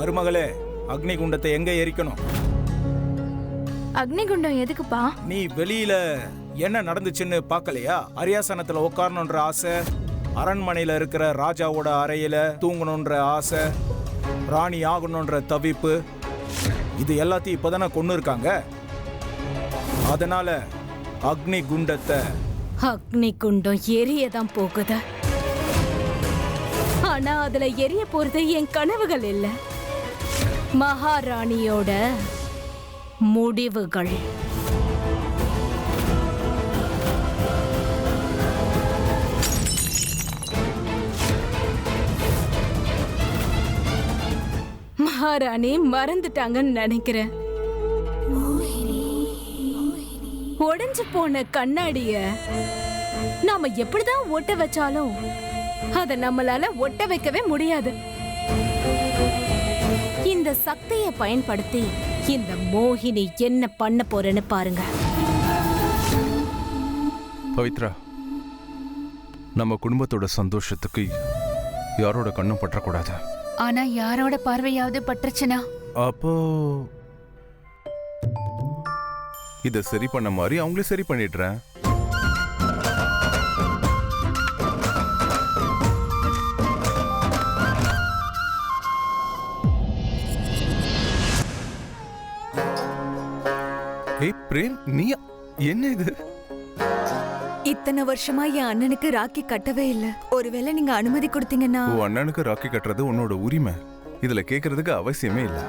மருமகளே, அக்னி குண்டத்தை எங்க எரிக்கணும்? அக்னி குண்டம் எதுக்குப்பா? நீ வெளியில என்ன நடந்துச்சுன்னு பார்க்கலையா? அரியாசனத்துல உட்காரணுன்ற ஆசை, அரண்மனையில இருக்கிற ராஜாவோட அறையில தூங்கணுன்ற ஆசை, ராணி ஆகணுன்ற தவிப்பு, இது எல்லாத்தையும் இப்பதானே கொண்டு இருக்காங்க. அதனால அக்னி குண்டத்தை அக்னி குண்டம் எரியதான் போகுது. ஆனா அதுல எரிய போறது என் கனவுகள் இல்ல, மகாராணியோட முடிவுகள். மகாராணி மறந்துட்டாங்கன்னு நினைக்கிறேன். உடைஞ்சு போன கண்ணாடிய நாம எப்படிதான் ஒட்ட வச்சாலும் அத நம்மளால ஒட்ட வைக்கவே முடியாது. இந்த சக்தியை பயன்படுத்தி இந்த மோகினி என்ன பண்ண போறேன்னு பாருங்க. பவித்ரா, நம்ம குடும்பத்தோட சந்தோஷத்துக்கு யாரோட கண்ணும் பற்றக்கூடாது. ஆனா யாரோட பார்வையாவது பட்டுருச்சுனா? அப்போ இத சரி பண்ண மாதிரி அவங்களே சரி பண்ணிடுறேன். ஏய் பிரேம், நீ என்ன இது? இத்தனை வருஷமா என் அண்ணனுக்கு ராக்கி கட்டவே இல்ல. ஒருவேளை நீங்க அனுமதி கொடுத்தீங்கன்னா. உன் அண்ணனுக்கு ராக்கி கட்டுறது உன்னோட உரிமை. இதுல கேக்குறதுக்கு அவசியமே இல்ல.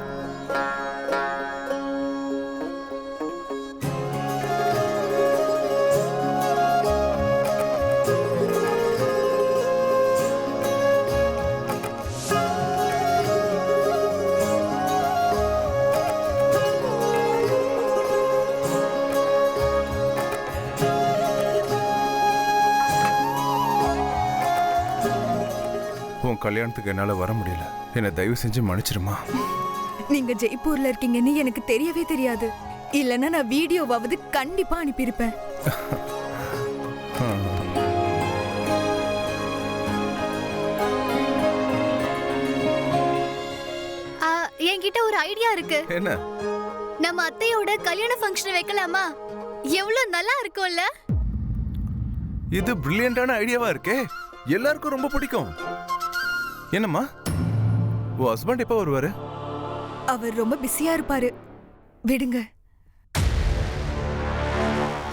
உன் கல்யாணத்துக்கு என்னால வர முடியல. என்ன தயவு செஞ்சு மன்னிச்சிருமா. நீங்க ஜெய்ப்பூர்ல இருக்கீங்கன்னு எனக்கு தெரியவே தெரியாது. இல்லன்னா நான் வீடியோவாவது கண்டிப்பா அனுப்பியிருப்பேன். என்கிட்ட ஒரு ஐடியா இருக்கு. என்ன? நம்ம அத்தையோட கல்யாண ஃபங்க்ஷன் வைக்கலாமா? எவ்வளவு நல்லா இருக்கும்ல? இது பிரில்லியண்டான ஐடியாவா இருக்கே. எல்லாருக்கும் ரொம்ப பிடிக்கும். என்னம்மா, உன் ஹஸ்பண்ட் எப்ப வருவாரு? அவர் ரொம்ப பிஸியா இருப்பாரு, விடுங்க.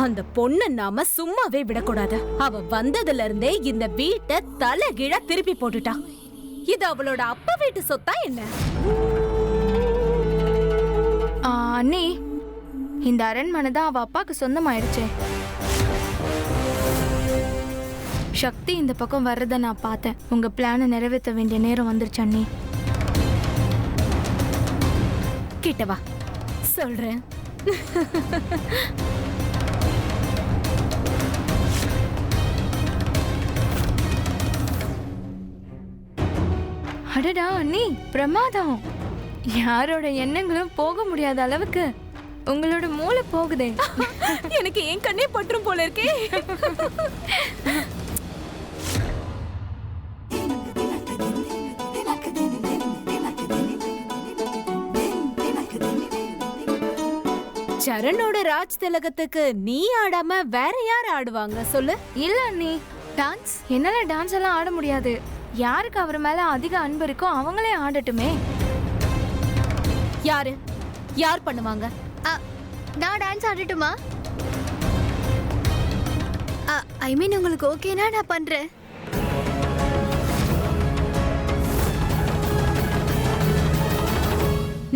அந்த பொண்ணு நாம சும்மாவே விடக்கூடாது. அவ வந்ததுல இருந்தே இந்த வீட்டை தலைகீழ திருப்பி போட்டுட்டா. இது அவளோட அப்பா வீட்டு சொத்தா என்ன? அண்ணி, இந்த அரண்மனை தான் அவ அப்பாக்கு சொந்தமாயிடுச்சே. சக்தி இந்த பக்கம் வர்றத நான் பார்த்தேன். உங்க பிளானை நிறைவேற்ற வேண்டிய நேரம் வந்துருச்சு அண்ணி. கிட்ட வா, சொல்றேன். அடடா அண்ணி, பிரமாதம். யாரோட எண்ணங்களும் போக முடியாத அளவுக்கு உங்களோட மூளை போகுதே. எனக்கு ஏன் கண்ணே பற்றும் போல இருக்கே. சரணோட ராஜ் திலகத்துக்கு நீ ஆடாம வேற யார் ஆடுவாங்க சொல்லு? இல்ல அண்ணி, டான்ஸ் என்னால டான்ஸ் எல்லாம் ஆட முடியாது. யாருக்கு அவர் மேல அதிக அன்பு இருக்கோ அவங்களே ஆடட்டுமே. யாரு யார் பண்ணுவாங்க? நான் டான்ஸ் ஆடட்டுமா? ஐ மீன் உங்களுக்கு ஓகேனா நான் பண்றேன்.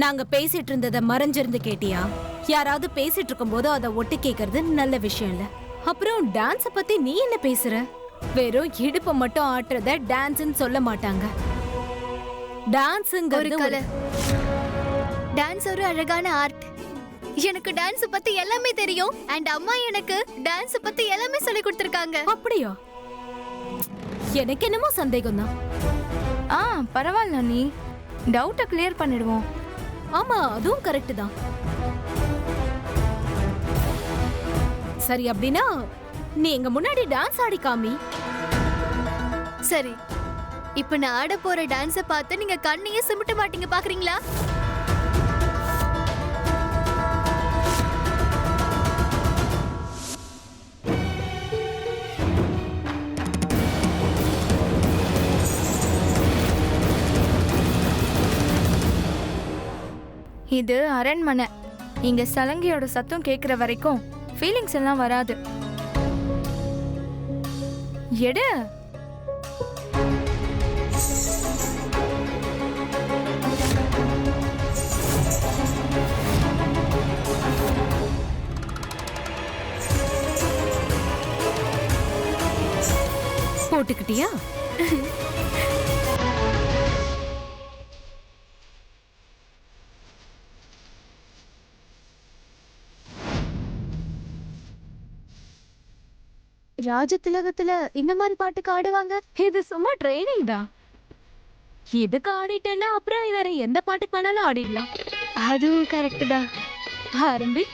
நாங்க பேசிட்டு இருந்தத மறைஞ்சிருந்து கேட்டியா? யாராவது பேசிட்டு இருக்கும் போது அதை ஒட்டு கேக்குறது நல்ல விஷயம் இல்ல. அப்புறம் டான்ஸ பத்தி நீ என்ன பேசுற? வெறும் இடுப்ப மட்டும் ஆட்டுறத டான்ஸ்னு சொல்ல மாட்டாங்க. டான்ஸ்ங்கிறது ஒரு டான்ஸ் ஒரு அழகான ஆர்ட். எனக்கு டான்ஸ் பத்தி எல்லாமே தெரியும். அண்ட் அம்மா எனக்கு டான்ஸ் பத்தி எல்லாமே சொல்லி கொடுத்திருக்காங்க. அப்படியா? எனக்கு என்னமோ சந்தேகம் தான். பரவாயில்ல நீ, டவுட்டை கிளியர் பண்ணிடுவோம். ஆமா, அதுவும் கரெக்ட் தான். சரி, அப்படின்னா நீ எங்க முன்னாடி டான்ஸ் ஆடி காமி. சரி, இப்ப நான் ஆட போற டான்ஸ பார்த்து நீங்க கண்ணையே சிமிட்ட மாட்டீங்க பாக்குறீங்களா? இது அரண்மனை. இங்க சலங்கையோட சத்தம் கேக்குற வரைக்கும் ஃபீலிங்ஸ் எல்லாம் வராது. எடு. போட்டுக்கிட்டியா? ராஜ திலகத்துல இந்த மாதிரி பாட்டுக்கு ஆடுவாங்க? இது சும்மா ட்ரைனிங் தான். இதுக்கு ஆடிட்டேன்னா அப்புறம் வேற எந்த பாட்டுக்கு வேணாலும் ஆடிடலாம். அதுவும் கரெக்ட் தான். ஆரம்பி.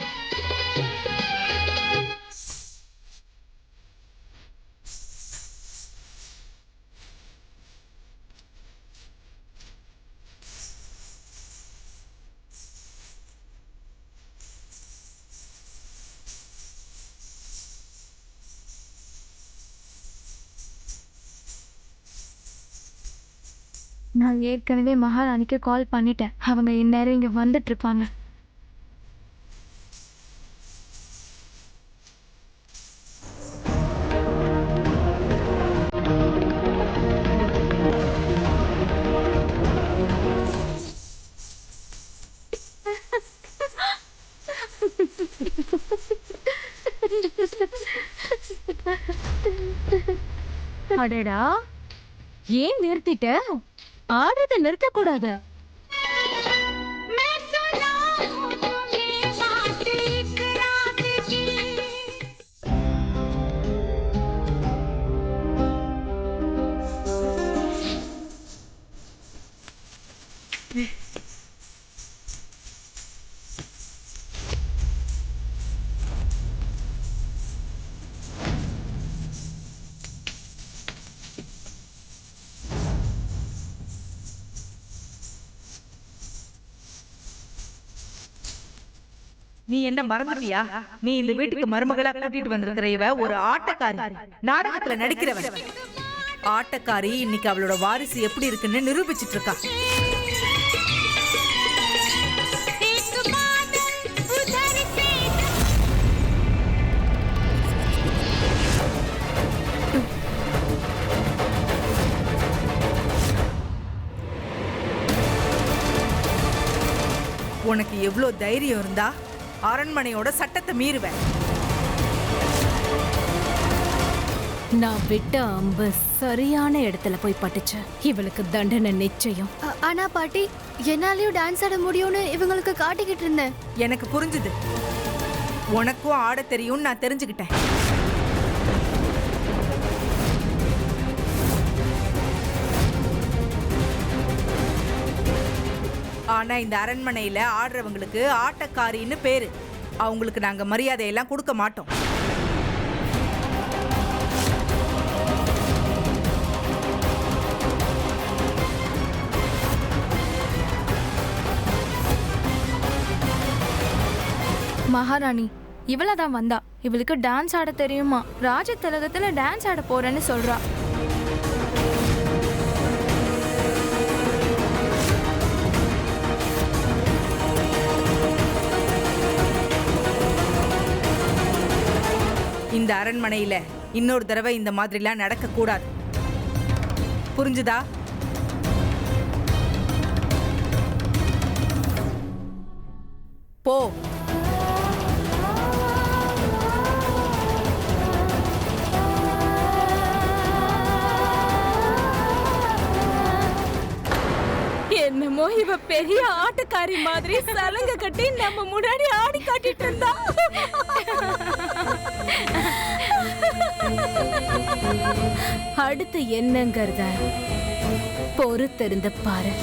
நான் ஏற்கனவே மகாராணிக்கு கால் பண்ணிட்டேன். அவங்க இந்நேரம் இங்க வந்துட்டு இருப்பாங்க. அடடா, ஏன் நிறுத்திட்ட? ஆடுறத நிறுத்த கூடாது. நீ என்ன மறந்துட்டியா? நீ இந்த வீட்டுக்கு மருமகளா கூட்டிட்டு வந்திருக்கிற இவ ஒரு ஆட்டக்காரி, நாடகத்துல நடிக்கிறவன். ஆட்டக்காரி இன்னைக்கு அவளோட வாரிசு எப்படி இருக்குன்னு நிரூபிச்சிட்டு இருக்கா. உனக்கு எவ்வளவு தைரியம் இருந்தா அரண்மனையோட சட்டத்தை மீறுவேன். நான் விட்ட அம்பு சரியான இடத்துல போய் பட்டுச்சு. இவளுக்கு தண்டனை நிச்சயம். ஆனா பாட்டி, என்னாலயும் டான்ஸ் ஆட முடியும்னு இவங்களுக்கு காட்டிக்கிட்டு இருந்தேன். எனக்கு புரிஞ்சுது. உனக்கும் ஆட தெரியும்னு நான் தெரிஞ்சுக்கிட்டேன். ஆனா இந்த அரண்மனையில ஆடுறவங்களுக்கு ஆட்டக்காரின்னு பேரு. அவங்களுக்கு நாங்க மரியாதையெல்லாம் கொடுக்க மாட்டோம். மகாராணி இவளதான் வந்தா. இவளுக்கு டான்ஸ் ஆட தெரியுமா? ராஜ திலகத்துல டான்ஸ் ஆட போறேன்னு சொல்றா. இந்த அரண்மனையில இன்னொரு தடவை இந்த மாதிரிலாம் நடக்க கூடாது. புரிஞ்சுதா? போ. என்னமோ இவ பெரிய ஆட்டக்காரி மாதிரி சலங்க கட்டி நம்ம முன்னாடி ஆடி காட்டிட்டு இருந்தா. அடுத்து என்னங்கறத பொறுத்திருந்து பாரு.